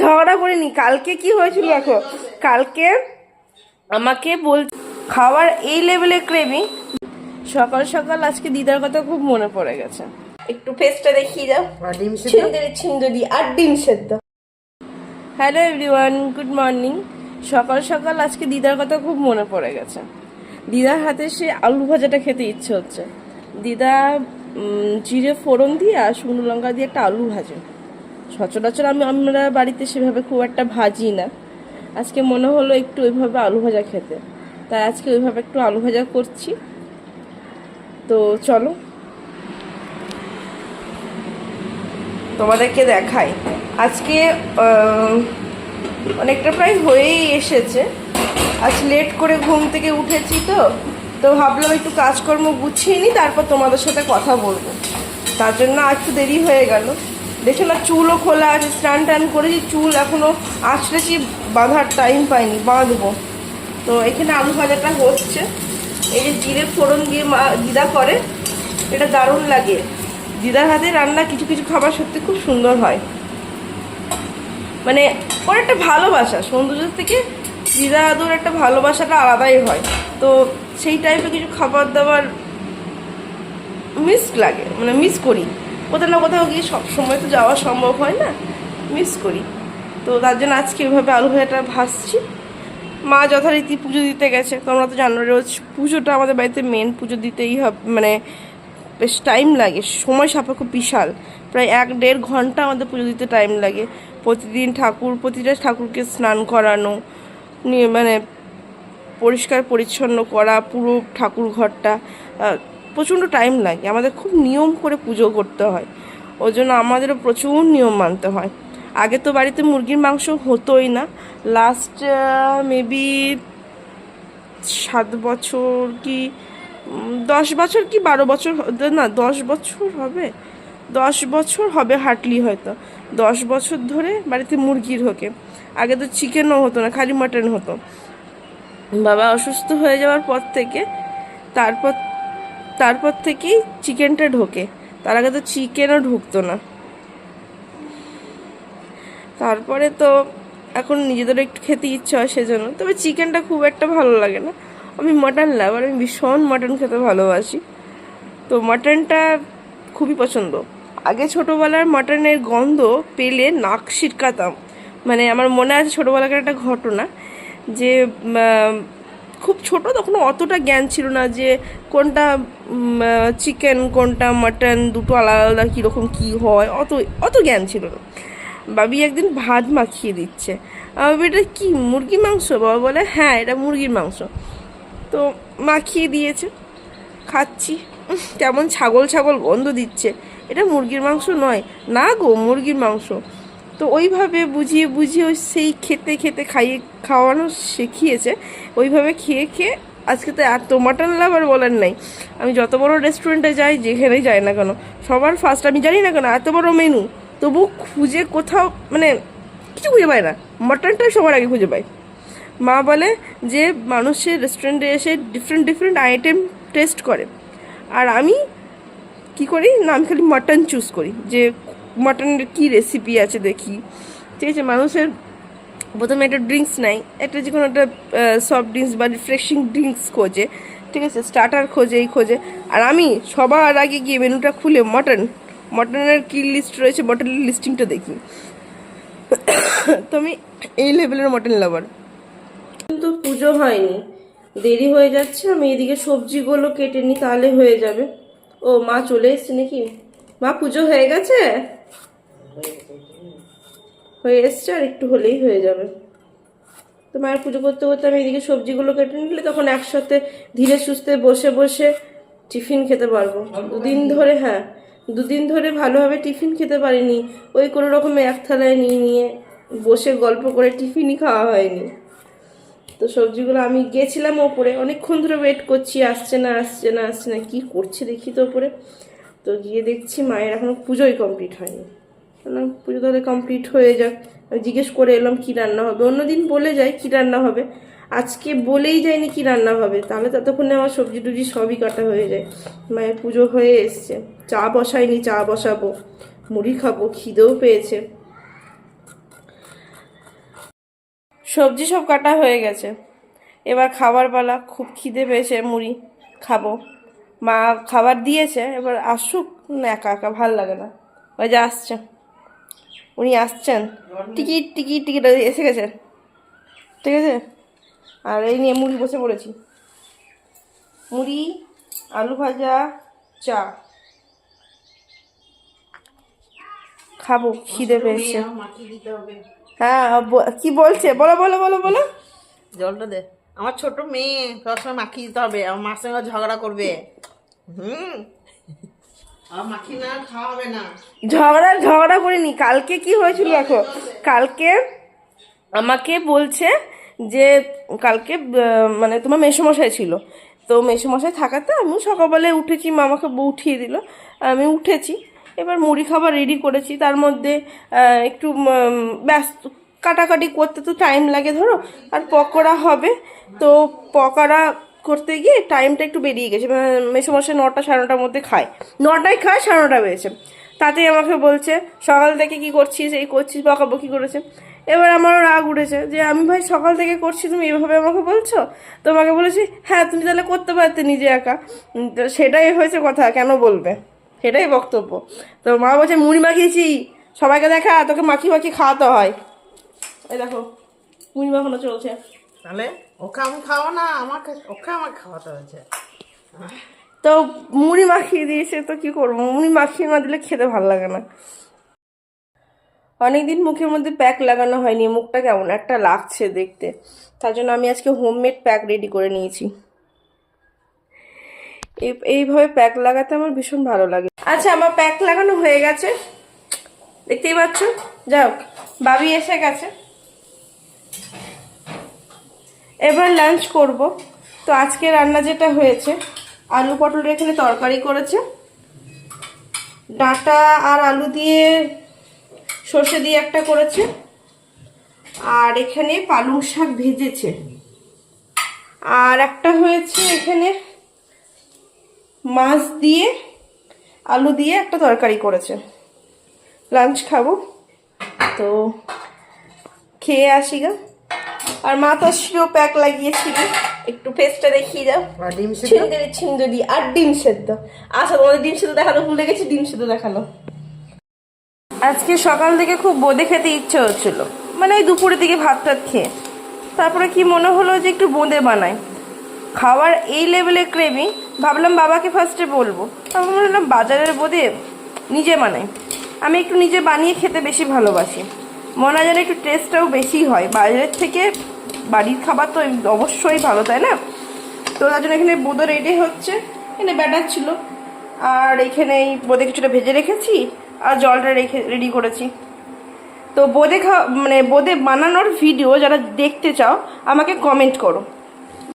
ঝগড়া করিনি। কালকে কি হয়েছিল দেখো, কালকে আমাকে খাবার এই লেভেলে ক্রেভিং, সকাল সকাল আজকে দিদার কথা খুব মনে পড়ে গেছে। একটু ফেসটা দেখিয়ে যাও, ছিন্দুরি আর ডিম সেদ্ধ। Hello everyone, good morning. সকাল সকাল আজকে দিদার কথা খুব মনে পড়ে গেছে। দিদার হাতে সে আলু ভাজাটা খেতে ইচ্ছে হচ্ছে। দিদা জিরে ফোড়ন দিয়ে আর শুকনো লঙ্কা দিয়ে একটা আলু ভাজে। সচরাচর আমরা বাড়িতে সেভাবে খুব একটা ভাজি না। আজকে মনে হলো একটু ওইভাবে আলু ভাজা খেতে, তাই আজকে ওইভাবে একটু আলু ভাজা করছি। তো চলো তোমাদেরকে দেখাই। আজকে অনেকটা প্রায় হয়েই এসেছে। আজ লেট করে ঘুম থেকে উঠেছি, তো ভাবলাম একটু কাজকর্ম গুছিয়ে নিই, তারপর তোমাদের সাথে কথা বলবো। তার জন্য একটু দেরি হয়ে গেল। দেখে না, চুলও খোলা আছে, স্নান টান করেছি, চুল এখনও আঁচড়েছি, বাঁধার টাইম পাইনি, বাঁধবো। তো এখানে আলু ভাজাটা হচ্ছে। এই যে জিরে ফোড়ন দিয়ে দিদা করে, এটা দারুণ লাগে। দিদার হাতে রান্না কিছু কিছু খাবার সত্যি খুব সুন্দর হয়। মানে ওর একটা ভালোবাসা, সৌন্দর্য থেকে দিদা আদর একটা ভালোবাসাটা আলাদাই হয়। তো সেই টাইপের কিছু খাবার দাবার মিস লাগে, মানে মিস করি। কোথাও না কোথাও গিয়ে সবসময় তো যাওয়া সম্ভব হয় না, মিস করি। তো তার জন্য আজকে এভাবে আলু ভাজাটা ভাজছি। মা যথারীতি পুজো দিতে গেছে। তোমরা তো জানো রোজ পুজোটা আমাদের বাড়িতে মেন, পুজো দিতেই হবে। মানে বেশ টাইম লাগে, সময় সাপেক্ষ বিশাল, প্রায় 1-1.5 ঘন্টা আমাদের পুজো দিতে টাইম লাগে। প্রতিদিন প্রতিটা ঠাকুরকে স্নান করানো, মানে পরিষ্কার পরিচ্ছন্ন করা পুরো ঠাকুর ঘরটা, প্রচণ্ড টাইম লাগে। আমাদের খুব নিয়ম করে পুজো করতে হয়, ওই জন্য আমাদেরও প্রচুর নিয়ম মানতে হয়। আগে তো বাড়িতে মুরগির মাংস হতোই না। লাস্ট মেবি 7 বছর কি 10 বছর কি 12 বছর, না 10 বছর হবে, 10 বছর হবে হার্টলি, হয়তো 10 বছর ধরে বাড়িতে মুরগির ঢোকে। আগে তো চিকেনও হতো না, খালি মাটন হতো। বাবা অসুস্থ হয়ে যাওয়ার পর থেকে তারপর থেকেই চিকেনটা ঢোকে। তার আগে তো চিকেনও ঢুকতো না। তারপরে তো এখন নিজেদেরও একটু খেতে ইচ্ছা হয় সেজন্য। তবে চিকেনটা খুব একটা ভালো লাগে না। আমি মাটন লাভার, আমি ভীষণ মাটন খেতে ভালোবাসি। তো মাটনটা খুবই পছন্দ। আগে ছোটোবেলার মাটনের গন্ধ পেলে নাক সিটকাতাম। মানে আমার মনে আছে ছোটোবেলাকার একটা ঘটনা, যে খুব ছোট, তখন অতটা জ্ঞান ছিল না যে কোনটা চিকেন কোনটা মাটন, দুটো আলাদা আলাদা কীরকম কী হয়, অত জ্ঞান ছিল না। বাবি একদিন ভাত মাখিয়ে দিচ্ছে, এটা কি মুরগির মাংস? বাবা বলে হ্যাঁ এটা মুরগির মাংস। তো মাখিয়ে দিয়েছে, খাচ্ছি, কেমন ছাগল ছাগল গন্ধ দিচ্ছে, এটা মুরগির মাংস নয়। না গো, মুরগির মাংস। তো ওইভাবে বুঝিয়ে বুঝিয়ে ওই সেই খেতে খাওয়ানো শিখিয়েছে। ওইভাবে খেয়ে আজকে তো এত মাটন লাভার বলার নাই। আমি যত বড় রেস্টুরেন্টে যাই, যেখানেই যাই না কেন, সবার ফার্স্ট, আমি জানি না কেন এত বড় মেনু, তবু খুঁজে কোথাও মানে কিছু খুঁজে পায় না, মাটনটাই সবার আগে খুঁজে পায়। মা বলে যে মানুষের রেস্টুরেন্টে এসে ডিফারেন্ট আইটেম টেস্ট করে, আর আমি কি করি না, আমি খালি মাটন চুজ করি, যে মাটনের কী রেসিপি আছে দেখি। ঠিক আছে, মানুষের প্রথমে একটা ড্রিঙ্কস নেয়, একটা যে কোনো একটা সফট ড্রিঙ্কস বা রিফ্রেশিং ড্রিঙ্কস খোঁজে, ঠিক আছে, স্টার্টার খোঁজে, আর আমি সবার আগে গিয়ে মেনুটা খুলে মাটনের কী লিস্ট রয়েছে, মাটনের লিস্টিংটা দেখি। তো আমি এই লেভেলের মাটন লাভার। কিন্তু পুজো হয়নি, দেরি হয়ে যাচ্ছে। আমি এদিকে সবজিগুলো কেটে নিই, তাহলে হয়ে যাবে। ও মা চলে এসছে নাকি? মা পুজো হয়ে গেছে? হয়ে এসছে, আর একটু হলেই হয়ে যাবে। তো মায়ের পুজো করতে করতে আমি এদিকে সবজিগুলো কেটে নিলে তখন একসাথে ধীরে সুস্থে বসে টিফিন খেতে পারবো। দুদিন ধরে ভালোভাবে টিফিন খেতে পারিনি। ওই কোনো রকমে এক থালায় নিয়ে বসে গল্প করে টিফিনই খাওয়া হয়নি। তো সবজিগুলো আমি গেছিলাম ওপরে, অনেকক্ষণ ধরে ওয়েট করছি, আসছে না কি করছে দেখি তো ওপরে। তো গিয়ে দেখছি মায়ের এখনো পুজোই কমপ্লিট হয়নি। পুজো তাহলে কমপ্লিট হয়ে যাক। আমি জিজ্ঞেস করে এলাম কী রান্না হবে। অন্যদিন বলে যাই কী রান্না হবে, আজকে বলেই যায়নি কী রান্না হবে, তাহলে ততক্ষণে আমার সবজি টুজি সবই কাটা হয়ে যায়। মায়ের পুজো হয়ে এসছে, চা বসাইনি, চা বসাবো, মুড়ি খাবো, খিদেও পেয়েছে। সবজি সব কাটা হয়ে গেছে, এবার খাবার পালা। খুব খিদে পেয়েছে, মুড়ি খাবো। মা খাবার দিয়েছে, এবার আসুক না, একা একা ভাল লাগে না। ওই যে আসছে, উনি আসছেন, টিকিট টিকিট টিকিট এসে গেছে, ঠিক আছে। আর এই নিয়ে মুড়ি বসে পড়েছি, মুড়ি, আলু ভাজা, চা খাবো, খিদে পেয়েছে। হ্যাঁ কি বলছে, বলো বলো বলো বলো। জলটা দে। আমার ছোট মেয়ে সবসময় মাখিয়ে দিতে হবে, আমার মার সঙ্গে ঝগড়া করবে। আর মাখি না খাওয়া হবে না। ঝগড়া করিনি। কালকে কি হয়েছিল দেখো, কালকে আমাকে বলছে যে কালকে মানে তোমার মেসোমশাই ছিল, তো মেসোমশাই থাকাতে আমি সকালবেলায় উঠেছি, মা আমাকে উঠিয়ে দিল, আমি উঠেছি। এবার মুড়ি খাবার রেডি করেছি, তার মধ্যে একটু ব্যস্ত, কাটাকাটি করতে তো টাইম লাগে ধরো, আর পকোড়া হবে, তো পকোড়া করতে গিয়ে টাইমটা একটু বেরিয়ে গেছে। মেসোমশাই 9টা সাড়ে 9টার মধ্যে খায়, 9টায় খায়, 9:30 বেজেছে। তাতেই আমাকে বলছে সকাল থেকে কি করছিস, এই করছিস, বকাবকি করেছে। এবার আমারও রাগ উঠেছে যে আমি ভাই সকাল থেকে করছি, তুমি এভাবে আমাকে বলছো। তোমাকে বলেছি হ্যাঁ তুমি তাহলে করতে পারতে নিজে একা, তো সেটাই হয়েছে কথা, কেন বলবে, সেটাই বক্তব্য। তো মা বলছে মুড়ি মাখিয়েছি, সবাইকে দেখা, তোকে মাখি মাখি খাওয়াতে হয়। এই দেখো মুড়ি মাখানো চলছে। তাহলে ওকে আমি খাওয়া না, ওকে আমাকে খাওয়াতে হয়েছে। তো মুড়ি মাখিয়ে দিয়েছে, তো কি করবো, মুড়ি মাখিয়ে না দিলে খেতে ভালো লাগে না। অনেকদিন মুখের মধ্যে প্যাক লাগানো হয়নি, মুখটা কেমন একটা লাগছে দেখতে, তার জন্য আমি আজকে হোমমেড প্যাক রেডি করে নিয়েছি। এইভাবে প্যাক লাগাতে আমার ভীষণ ভালো লাগে। আচ্ছা আমার প্যাক লাগানো হয়ে গেছে, দেখতেই পাচ্ছ। যাও, বাবি এসে গেছে, এবার লাঞ্চ করব। তো আজকে রান্না যেটা হয়েছে, আলু পটলের এখানে তরকারি করেছে, ডাঁটা আর আলু দিয়ে সর্ষে দিয়ে একটা করেছে, আর এখানে পালং শাক ভেজেছে, আর একটা হয়েছে এখানে মাছ দিয়ে আলু দিয়ে একটা তরকারি করেছে। লাঞ্চ খাবো, তো খেয়ে আসি গা। আর মা তো শিরো প্যাক লাগিয়েছিল, একটু ফেসটা দেখিয়ে দাও। ছিন্দরি ছিন্দরি আর ডিম সেদ্ধ। আচ্ছা তোমাদের ডিম সেদ্ধ দেখানো ভুলে গেছি, ডিম সেদ্ধ দেখালো। আজকে সকাল থেকে খুব বোঁদে খেতে ইচ্ছে হচ্ছিল, মানে এই দুপুরের দিকে ভাত টাত খেয়ে, তারপরে কি মনে হলো যে একটু বোঁদে বানাই। খাওয়ার এই লেভেলে ক্রেভিং, ভাবলাম বাবাকে ফার্স্টে বলবো, তারপর বললাম বাজারের বোঁদে নিজে বানাই। আমি একটু নিজে বানিয়ে খেতে বেশি ভালোবাসি, মনে হয় যেন একটু টেস্টটাও বেশি হয় বাজারের থেকে। বাড়ির খাবার তো অবশ্যই ভালো, তাই না? তো তার জন্য এখানে বোঁদে রেডি হচ্ছে, এখানে ব্যাটার ছিল, আর এখানে এই বোঁদে কিছুটা ভেজে রেখেছি, আর জলটা রেডি করেছি। তো বোঁদে মানে বোঁদে বানানোর ভিডিও যারা দেখতে চাও আমাকে কমেন্ট করো।